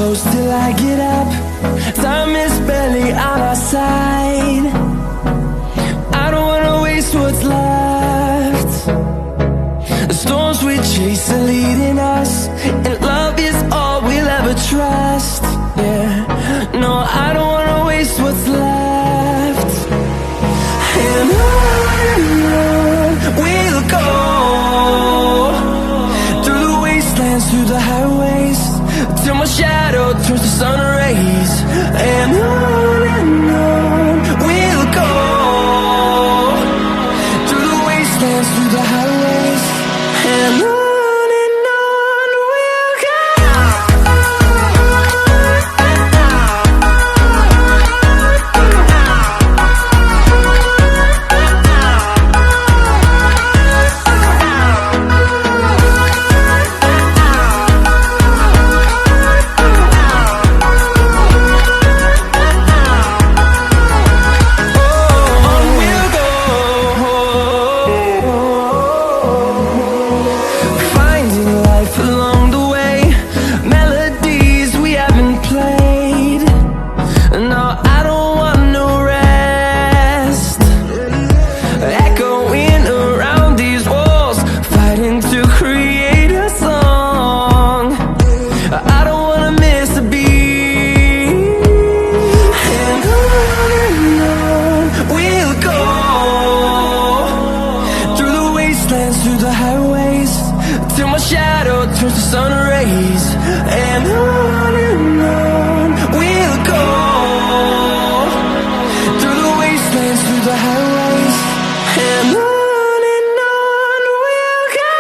close till I get up. Time is barely on our side. I don't wanna waste what's left. The storms we chase are leading us, and love is all we'll ever trust. Yeah, no, I don't wanna waste what's left. And on we'll go, through the wastelands, through the highways, till my shadow turns to sun rays. And on we'll go, through the wastelands, through the highways, and on we'll go. Through the highways, till my shadow turns to sun rays. And on we'll go, through the wastelands, through the highways, and on we'll go.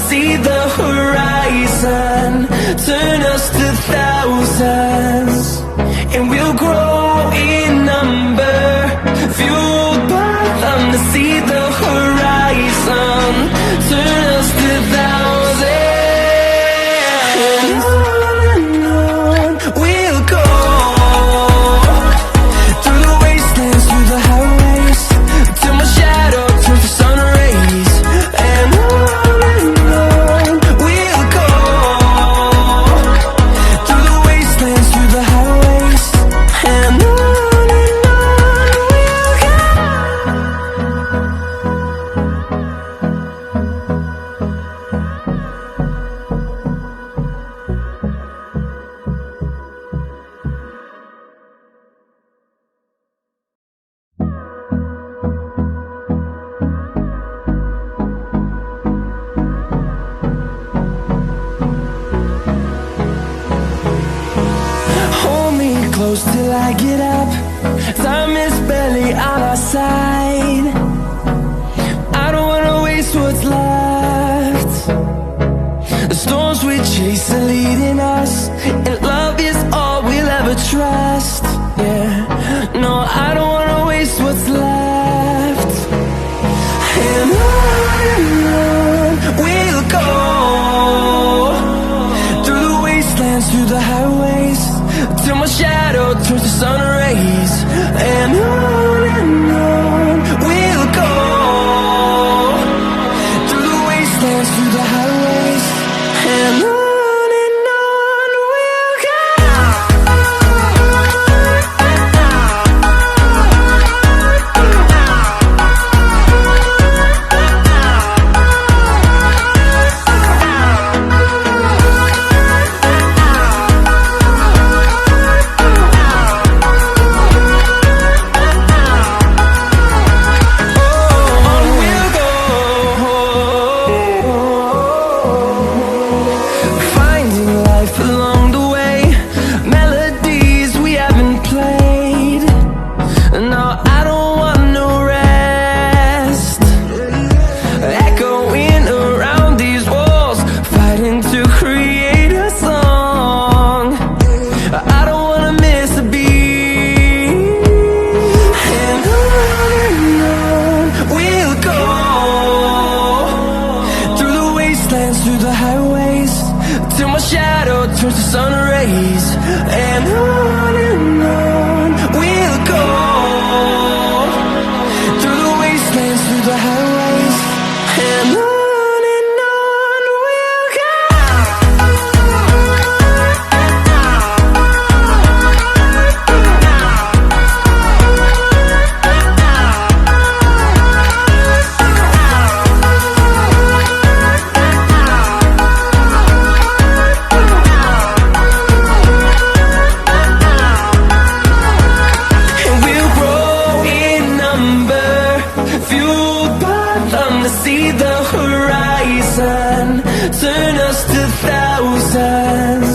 See the horizon, turn us to thousands, and we'll grow in number, fueled by them. To see the horizon, turn us to thousands, and on we'll go, through the wastelands, through the highways, till my shadow turns to sun rays. And close till I get up. Time is barely on our side. I don't wanna waste what's left. The storms we chase are leading us, and love is all we'll ever trust. Yeah, no, I don't wanna waste what's left. And on we'll go, through the wastelands, through the highways, till my shadow turns to sun rays. And on we'll see the horizon, turn us to thousands,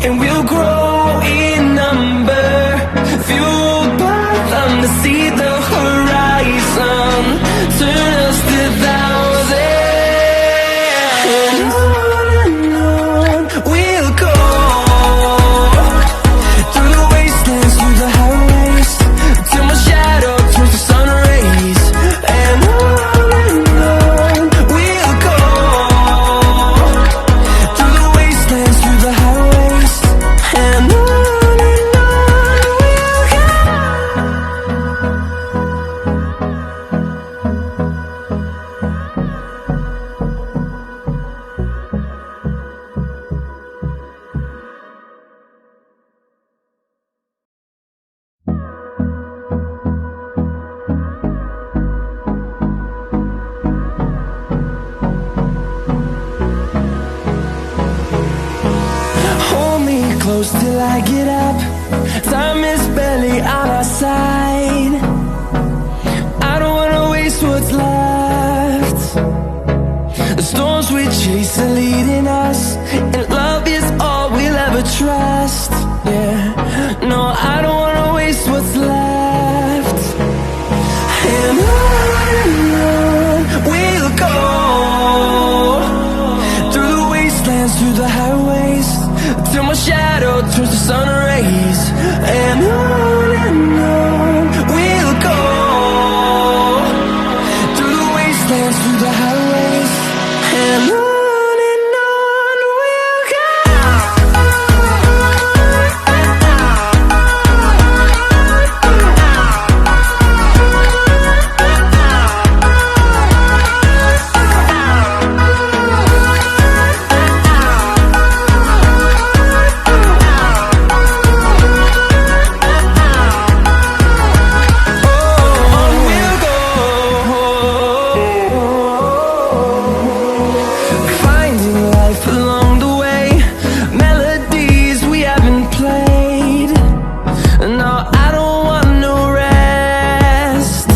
and we'll grow in number, fueled by them to see the horizon, turn us to thousands. And on we'll go, through the wastelands, through the highways, till my shadow turns to sun rays. And on we'll go, through the wastelands, through the highways. And on we'll go. Hold me close till I get up. Time is barely on our side. I don't wanna waste what's left. The storms we chase are leading us, and love is all we'll ever trust. Yeah, no, I don't wanna waste what's left. And on we'll go, through the wastelands, through the highways, till my shadow turns to sun rays. And on we'll go, through the wastelands, through the highways. And on we'll go. Finding life along the way, melodies we haven't played. No, I don't want no rest.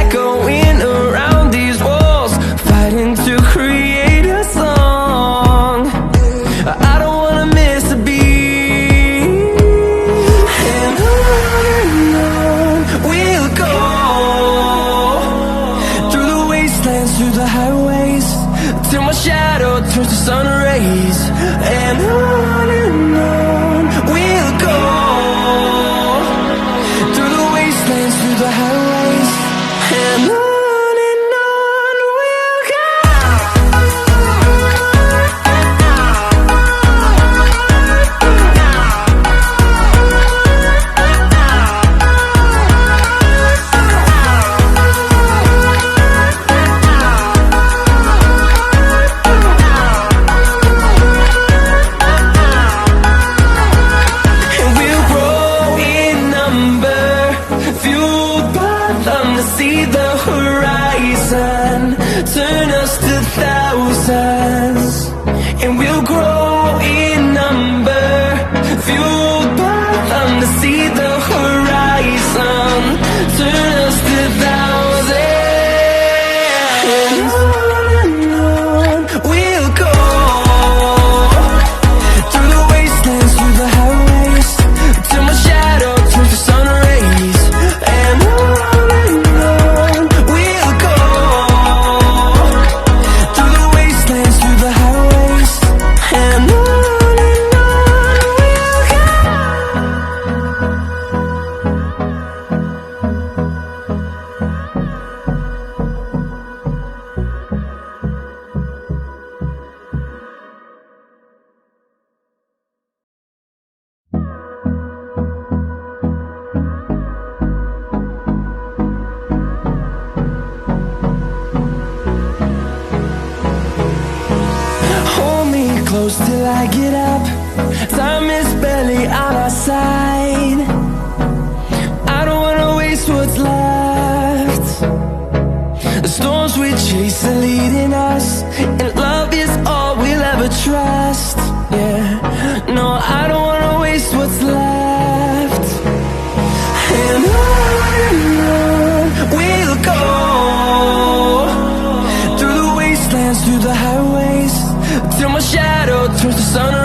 Echoing around these walls, fighting to create a song. I don't wanna miss a beat. And on we'll go, through the wastelands, through the highways, till my shadow turns to sun rays. And on we'll go, through the wastelands, through the highways. And on we'll go. And we'll grow in number, fueled by them to see the horizon, turn us to thousands. And we'll grow in number, fueled by them to see the horizon, turn us to thousands. And on we'll go, through the wastelands, through the highways, till my shadow turns to sun rays. And on we'll go, through the wastelands, through the highways. And on we'll go. Hold me close till I get up. Time is barely on our side. I don't wanna waste what's left. The storms we chase are leading us, and love is all we'll ever trust. Yeah, no, I don't wanna waste what's left. And on we'll go, turns to sun